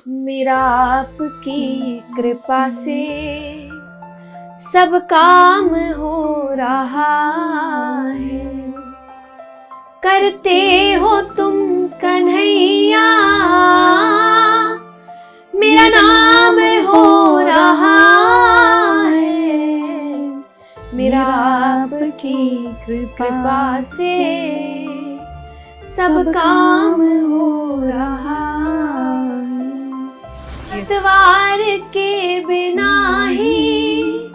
मेरा आपकी कृपा से सब काम हो रहा है। करते हो तुम कन्हैया, मेरा नाम हो रहा है। मेरा आपकी कृपा से सब काम हो रहा है। पतवार के बिना ही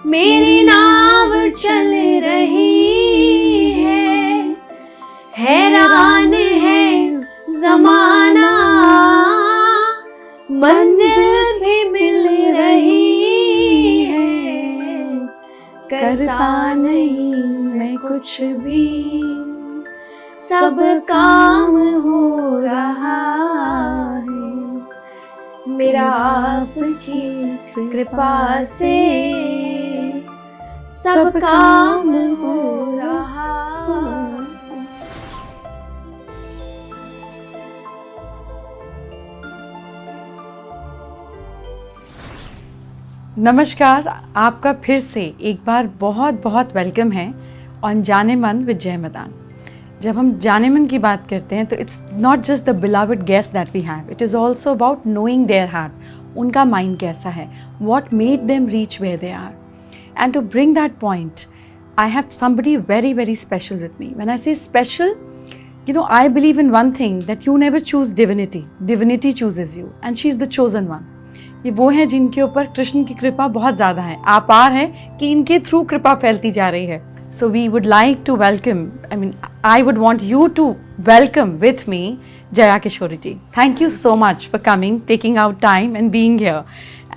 मेरी नाव चल रही है। हैरान है ज़माना, मंजिल भी मिल रही है। करता नहीं मैं कुछ भी, सब काम हो रहा है। मेरा आपकी कृपा से सब काम हो रहा है। नमस्कार, आपका फिर से एक बार बहुत बहुत वेलकम है ऑन जाने मन विद जय मदान। जब हम जाने मन की बात करते हैं तो it's not just the beloved guest that we have, it is also about knowing their heart, उनका माइंड कैसा है, what made them reach where they are, and to bring that point I have somebody very very special with me. When I say special, you know, I believe in one thing, that you never choose divinity, divinity chooses you and she is the chosen one. ये वो हैं जिनके ऊपर कृष्ण की कृपा बहुत ज़्यादा है, आपार है कि इनके थ्रू कृपा फैलती जा रही है. So we would like to welcome, I would want you to welcome with me Jaya Kishori ji. Thank you so much for coming, taking out time and being here.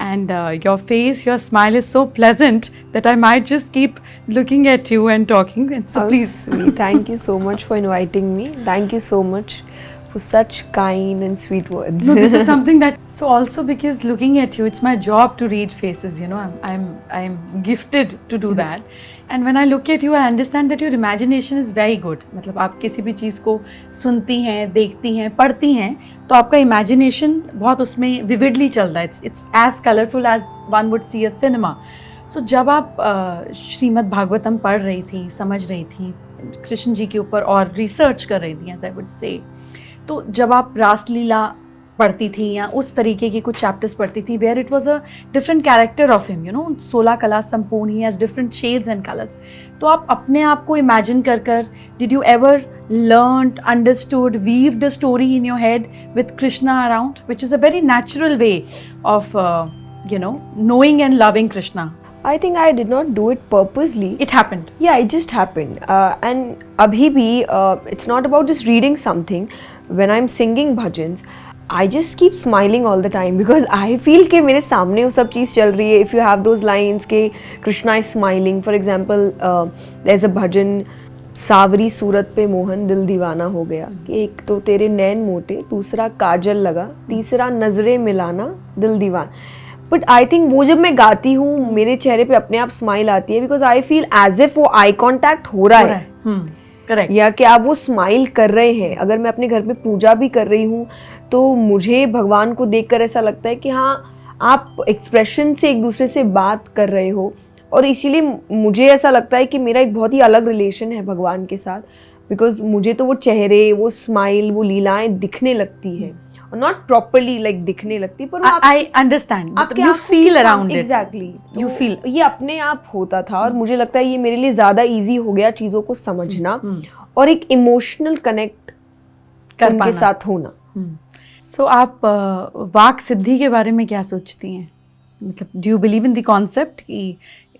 And your face, your smile is so pleasant that I might just keep looking at you and talking. And so please. Sweet. Thank you so much for inviting me. Thank you so much for such kind and sweet words. No, this is something that, so also because looking at you, it's my job to read faces, you know, I'm gifted to do that. And when I look at you, I understand that your imagination is very good. मतलब आप किसी भी चीज़ को सुनती हैं, देखती हैं, पढ़ती हैं, तो आपका imagination बहुत उसमें vividly चल रहा है. It's as colorful as one would see a cinema. So जब आप श्रीमद् भागवतम पढ़ रही थी, समझ रही थी कृष्ण जी के ऊपर और रिसर्च कर रही थी, as I would say, तो जब आप रासलीला पढ़ती थी या उस तरीके की कुछ चैप्टर्स पढ़ती थी where it was a different character of him, you know, 16 कला संपूर्ण, he has different shades and colours, तो आप अपने आप को इमेजिन कर did you ever learned, understood, weaved a story in your head with Krishna around, which is a very natural way of knowing and loving Krishna? I think I did not do it purposely. It happened. Yeah, it just happened. And abhi bhi, it's not about just reading something. When I'm singing bhajans, I just keep smiling all the time because I feel कि मेरे सामने वो सब चीज़ चल रही है. If you have those lines कि Krishna is smiling, for example, there's a bhajan, सावरी सूरत पे मोहन दिल दीवाना हो गया, कि एक तो तेरे नैन मोटे, दूसरा काजल लगा, तीसरा नजरे मिलाना दिल दीवान. बट आई थिंक वो जब मैं गाती हूँ मेरे चेहरे पे अपने आप स्माइल आती है because I feel as if वो आई कॉन्टैक्ट हो रहा है. करेक्ट. या कि आप वो स्माइल कर रहे हैं. अगर मैं अपने घर पे पूजा भी कर रही हूँ तो मुझे भगवान को देखकर ऐसा लगता है कि हाँ, आप एक्सप्रेशन से एक दूसरे से बात कर रहे हो, और इसीलिए मुझे ऐसा लगता है कि मेरा एक बहुत ही अलग रिलेशन है भगवान के साथ, बिकॉज मुझे तो वो चेहरे, वो स्माइल, वो लीलाएं दिखने लगती है, और नॉट प्रॉपरली लाइक दिखने लगती, पर I understand, you feel around it. Exactly, you feel, ये अपने आप होता था. और मुझे लगता है ये मेरे लिए ज्यादा इजी हो गया चीजों को समझना और एक इमोशनल कनेक्ट उनके साथ होना. सो आप वाक सिद्धि के बारे में क्या सोचती हैं? मतलब do you believe in the concept कि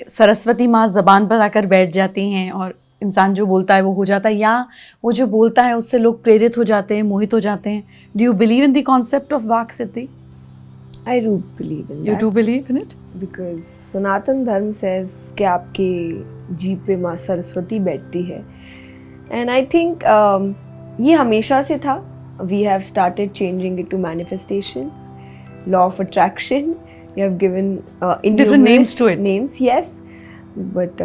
सरस्वती माँ जबान पर आकर बैठ जाती हैं और इंसान जो बोलता है वो हो जाता है, या वो जो बोलता है उससे लोग प्रेरित हो जाते हैं, मोहित हो जाते हैं? Do you believe in the concept of walk Siddhi? I do believe in that. You do believe in it? Because सनातन धर्म says कि आपके जीभ पे माँ सरस्वती बैठती है. And I think ये हमेशा से था. We have started changing it to manifestation, law of attraction. You have given different names to it. Names, yes. But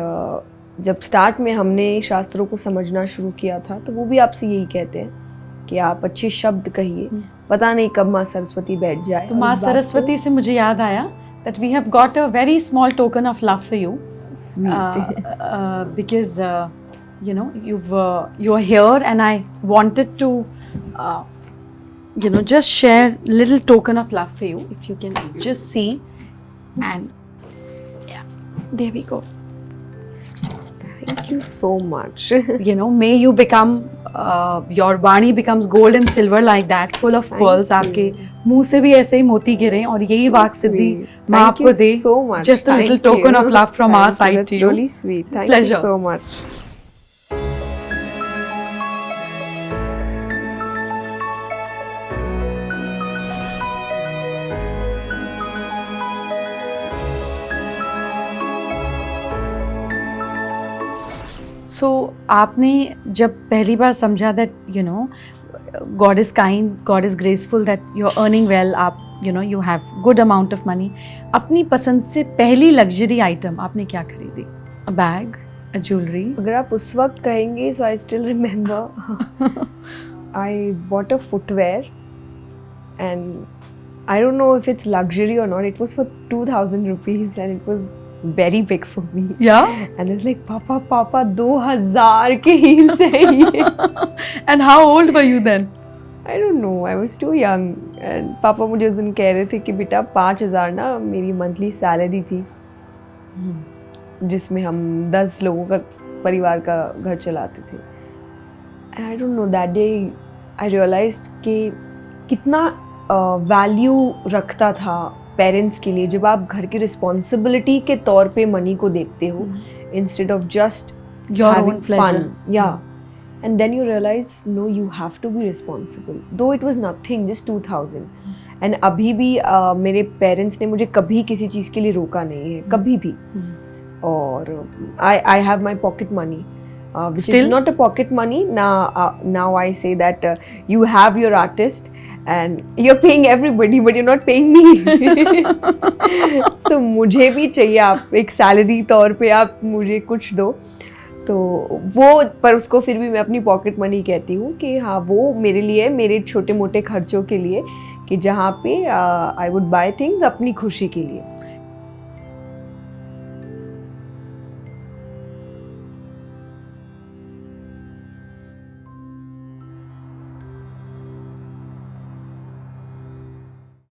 जब स्टार्ट में हमने शास्त्रों को समझना शुरू किया था तो वो भी आपसे यही कहते हैं कि आप अच्छे शब्द कहिए पता नहीं कब माँ सरस्वती बैठ जाए। तो और माँ इस बात को- सरस्वती से मुझे याद आया that we have got a very small token of love for you. Sweet. Because you know you're here and I wanted to just share little token of love for you, if you can just see. And yeah, there we go. Thank you so much. May you become your Vani becomes gold and silver like that, full of Thank pearls. you. आपके मुंह से भी ऐसे ही मोती गिरे और यही So वाक सिद्धि sweet. माँ Thank you आपको दे. so much. Just a little Thank token you. of love from our Thank you. side That's to you. really sweet. Thank Pleasure. you so much. So आपने जब पहली बार समझा that God is kind, God is graceful, that you're earning well, आप you have good amount of money, अपनी पसंद से पहली luxury item आपने क्या खरीदी? A bag, a jewelry? अगर आप उस वक्त कहेंगे, so I still remember I bought a footwear and I don't know if it's luxury or not. It was for 2,000 rupees and it was very big for me. Yeah? And I was like, Papa, 2,000 के heels है ये. And how old were you then? I don't know, I was too young. And पापा मुझे उस दिन कह रहे थे कि बेटा 5,000 ना मेरी मंथली सैलरी थी जिसमें हम 10 लोगों का परिवार का घर चलाते थे. And I don't know, that day I realized कि कितना वैल्यू रखता था पेरेंट्स के लिए जब आप घर की रिस्पॉन्सिबिलिटी के तौर पे मनी को देखते हो instead of just Your having own pleasure. fun. Yeah. And then you realize, no, you have to be responsible. Though it was nothing, just 2,000. And अभी भी मेरे पेरेंट्स ने मुझे कभी किसी चीज़ के लिए रोका नहीं है, कभी भी. और I have my pocket money, which Still? is not a pocket money. Now I say that you have your artist and you're paying everybody, but you're not paying me. So मुझे भी चाहिए आप एक सैलरी तौर पे आप मुझे कुछ दो. तो वो पर उसको फिर भी मैं अपनी पॉकेट मनी कहती हूँ कि हाँ वो मेरे लिए मेरे छोटे मोटे खर्चों के लिए कि जहाँ पे आई वुड बाय थिंग्स अपनी खुशी के लिए.